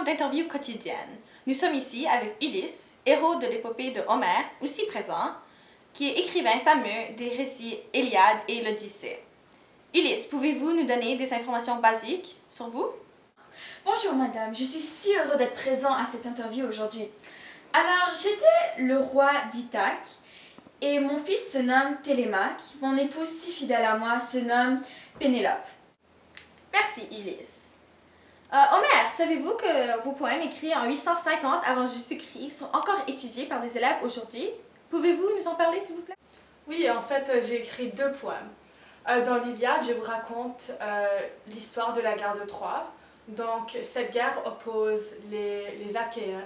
d'interview quotidienne. Nous sommes ici avec Ulysse, héros de l'épopée de Homère, aussi présent, qui est écrivain fameux des récits Iliade et l'Odyssée. Ulysse, pouvez-vous nous donner des informations basiques sur vous? Bonjour madame, je suis si heureux d'être présent à cette interview aujourd'hui. Alors, j'étais le roi d'Ithaque et mon fils se nomme Télémaque. Mon épouse si fidèle à moi se nomme Pénélope. Merci Ulysse. Homère, savez-vous que vos poèmes écrits en 850 avant Jésus-Christ sont encore étudiés par des élèves aujourd'hui? Pouvez-vous nous en parler s'il vous plaît? Oui, en fait, j'ai écrit 2 poèmes. Dans l'Iliade, je vous raconte l'histoire de la guerre de Troie. Donc, cette guerre oppose les Achéens,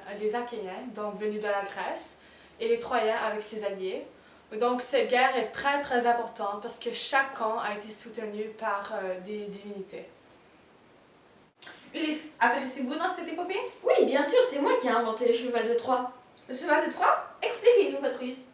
donc venus de la Grèce, et les Troyens avec ses alliés. Donc, cette guerre est très très importante parce que chaque camp a été soutenu par des divinités. Ulysse, appréciez-vous dans cette épopée? Oui, bien sûr, c'est moi qui ai inventé le cheval de Troie. Le cheval de Troie? Expliquez-nous votre ruse.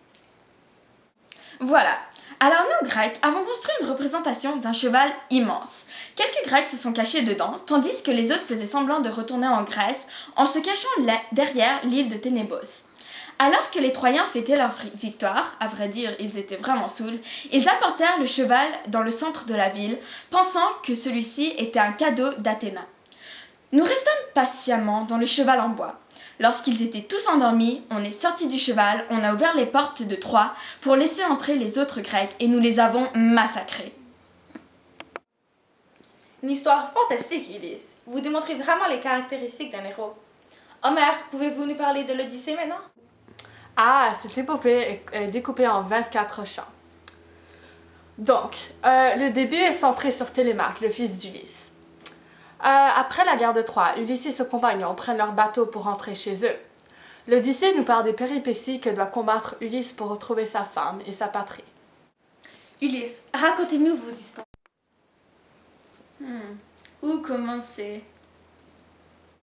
Voilà. Alors nous, Grecs, avons construit une représentation d'un cheval immense. Quelques Grecs se sont cachés dedans, tandis que les autres faisaient semblant de retourner en Grèce en se cachant derrière l'île de Ténébos. Alors que les Troyens fêtaient leur victoire, à vrai dire, ils étaient vraiment saouls, ils apportèrent le cheval dans le centre de la ville, pensant que celui-ci était un cadeau d'Athéna. Nous restâmes patiemment dans le cheval en bois. Lorsqu'ils étaient tous endormis, on est sorti du cheval, on a ouvert les portes de Troie pour laisser entrer les autres Grecs et nous les avons massacrés. Une histoire fantastique, Ulysse. Vous démontrez vraiment les caractéristiques d'un héros. Homère, pouvez-vous nous parler de l'Odyssée maintenant? Ah, cette épopée est découpée en 24 chants. Donc, le début est centré sur Télémaque, le fils d'Ulysse. Après la guerre de Troie, Ulysse et ses compagnons prennent leur bateau pour rentrer chez eux. L'Odyssée nous parle des péripéties que doit combattre Ulysse pour retrouver sa femme et sa patrie. Ulysse, racontez-nous vos histoires. Où commencer?